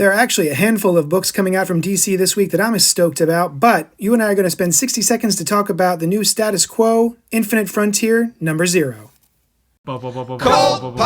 There are actually a handful of books coming out from DC this week that I'm stoked about, but you and I are going to spend 60 seconds to talk about the new status quo, Infinite Frontier number 0. CultPop!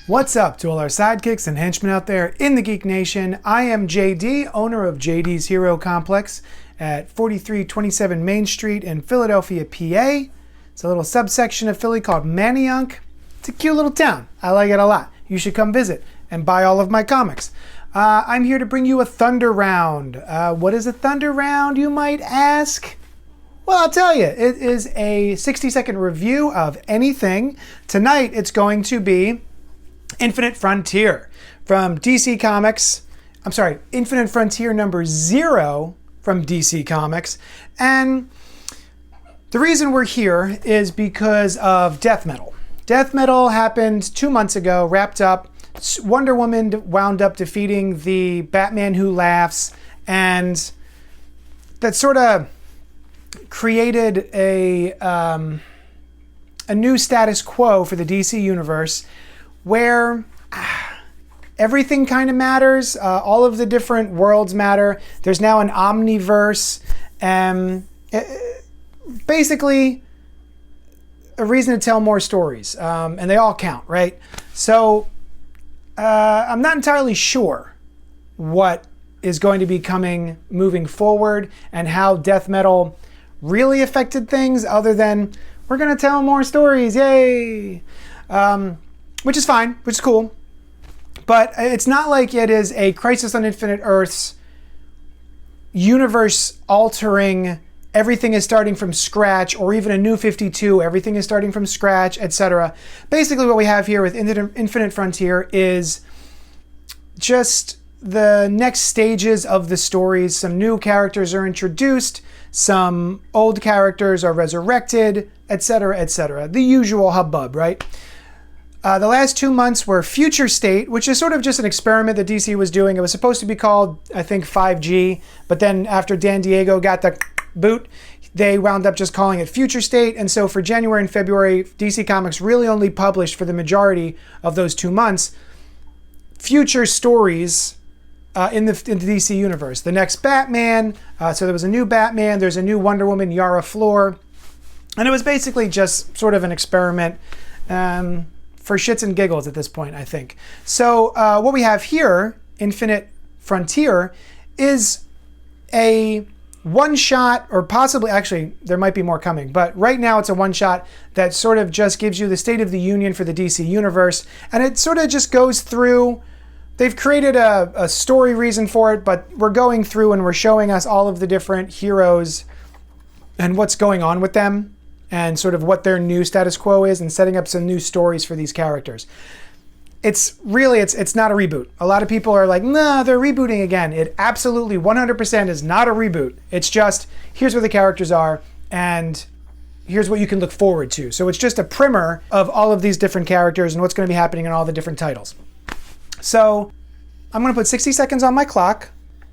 What's up to all our sidekicks and henchmen out there in the Geek Nation? I am JD, owner of JD's Hero Complex at 4327 Main Street in Philadelphia, PA. It's a little subsection of Philly called Manayunk. It's a cute little town. I like it a lot. You should come visit and buy all of my comics. I'm here to bring you a Thunder Round. What is a Thunder Round, you might ask? Well, I'll tell you. It is a 60-second review of anything. Tonight, it's going to be Infinite Frontier from DC Comics. I'm sorry, Infinite Frontier number 0 from DC Comics. And the reason we're here is because of death metal. Death metal happened 2 months ago, wrapped up. Wonder Woman wound up defeating the Batman Who Laughs, and that sort of created a new status quo for the DC universe where everything kind of matters. All of the different worlds matter. There's now an omniverse. Basically, a reason to tell more stories, and they all count, right? So I'm not entirely sure what is going to be coming moving forward and how death metal really affected things, other than we're going to tell more stories, yay! Which is fine, which is cool. But it's not like it is a Crisis on Infinite Earths universe-altering, everything is starting from scratch, or even a New 52, everything is starting from scratch, etc. Basically what we have here with Infinite Frontier is just the next stages of the stories. Some new characters are introduced, some old characters are resurrected, etc., etc. The usual hubbub, right? The last 2 months were Future State, which is sort of just an experiment that DC was doing. It was supposed to be called, I think, 5G, but then after Dan Diego got the boot, they wound up just calling it Future State. And so for January and February, DC Comics really only published, for the majority of those 2 months, future stories in the DC universe. The next Batman, so there was a new Batman, there's a new Wonder Woman, Yara Flor, and it was basically just sort of an experiment for shits and giggles at this point, I think. So what we have here, Infinite Frontier, is a one-shot, or possibly, actually, there might be more coming, but right now it's a one-shot that sort of just gives you the State of the Union for the DC Universe, and it sort of just goes through. They've created a story reason for it, but we're going through and we're showing us all of the different heroes and what's going on with them, and sort of what their new status quo is, and setting up some new stories for these characters. It's not a reboot. A lot of people are like, nah, they're rebooting again. It absolutely 100% is not a reboot. It's just, here's where the characters are, and here's what you can look forward to. So it's just a primer of all of these different characters and what's going to be happening in all the different titles. So I'm going to put 60 seconds on my clock.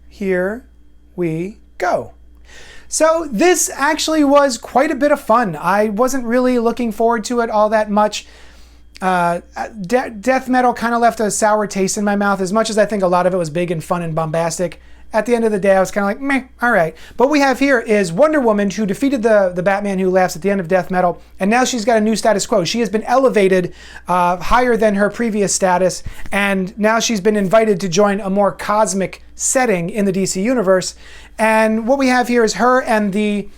Here we go. So this actually was quite a bit of fun. I wasn't really looking forward to it all that much. Death metal kind of left a sour taste in my mouth. As much as I think a lot of it was big and fun and bombastic, at the end of the day I was kind of like, meh, all right. But what we have here is Wonder Woman, who defeated the Batman Who Laughs at the end of death metal, and now she's got a new status quo. She has been elevated higher than her previous status, and now she's been invited to join a more cosmic setting in the DC universe. And what we have here is her and the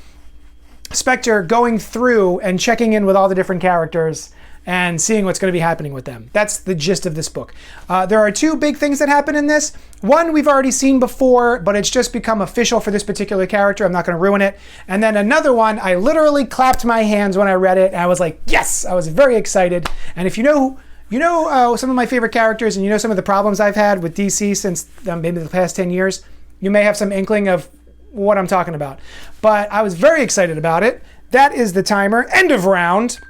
Spectre going through and checking in with all the different characters and seeing what's going to be happening with them. That's the gist of this book. There are 2 big things that happen in this. One we've already seen before, but it's just become official for this particular character. I'm not going to ruin it. And then another one, I literally clapped my hands when I read it, and I was like, yes! I was very excited. And if you know some of my favorite characters, and you know some of the problems I've had with DC since maybe the past 10 years, you may have some inkling of what I'm talking about. But I was very excited about it. That is the timer. End of round.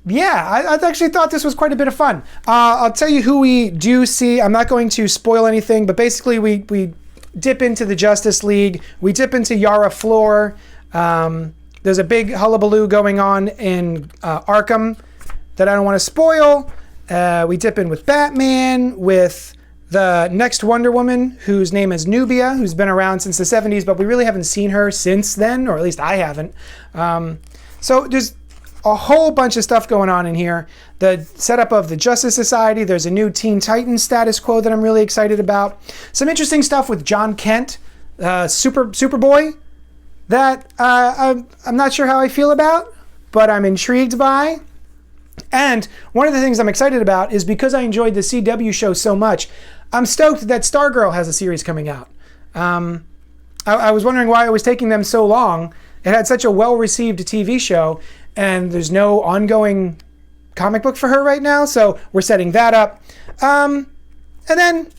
Yeah, I actually thought this was quite a bit of fun. I'll tell you who we do see. I'm not going to spoil anything, but basically we dip into the Justice League. We dip into Yara Flor. There's a big hullabaloo going on in Arkham that I don't want to spoil. We dip in with Batman, with the next Wonder Woman, whose name is Nubia, who's been around since the 70s, but we really haven't seen her since then, or at least I haven't. So there's a whole bunch of stuff going on in here. The setup of the Justice Society. There's a new Teen Titans status quo that I'm really excited about. Some interesting stuff with John Kent, Superboy, that I'm not sure how I feel about, but I'm intrigued by. And one of the things I'm excited about is because I enjoyed the CW show so much, I'm stoked that Stargirl has a series coming out. I was wondering why it was taking them so long. It had such a well-received TV show, and there's no ongoing comic book for her right now, so we're setting that up. And then,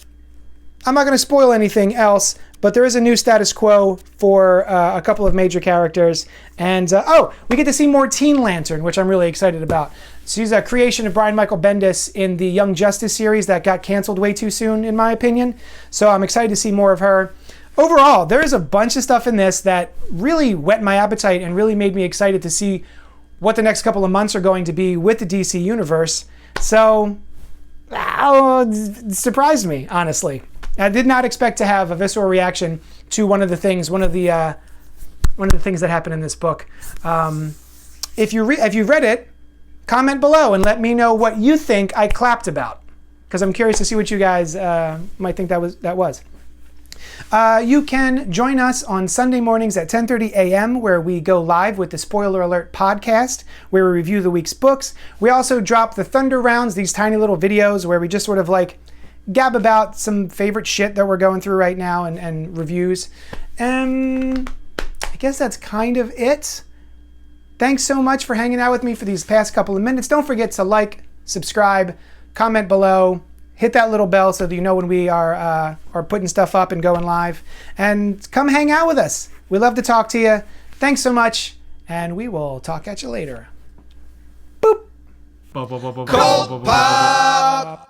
I'm not going to spoil anything else, but there is a new status quo for a couple of major characters. And, we get to see more Teen Lantern, which I'm really excited about. She's a creation of Brian Michael Bendis in the Young Justice series that got canceled way too soon, in my opinion. So I'm excited to see more of her. Overall, there is a bunch of stuff in this that really whet my appetite and really made me excited to see what the next couple of months are going to be with the DC Universe. So, it surprised me, honestly. I did not expect to have a visceral reaction to one of the things that happened in this book. If you've read it, comment below and let me know what you think I clapped about, because I'm curious to see what you guys might think that was. You can join us on Sunday mornings at 10:30 a.m. where we go live with the Spoiler Alert podcast, where we review the week's books. We also drop the Thunder Rounds, these tiny little videos where we just sort of like gab about some favorite shit that we're going through right now and reviews. I guess that's kind of it. Thanks so much for hanging out with me for these past couple of minutes. Don't forget to like, subscribe, comment below, hit that little bell so that you know when we are putting stuff up and going live. And come hang out with us. We love to talk to you. Thanks so much, and we will talk at you later. Boop. CultPop.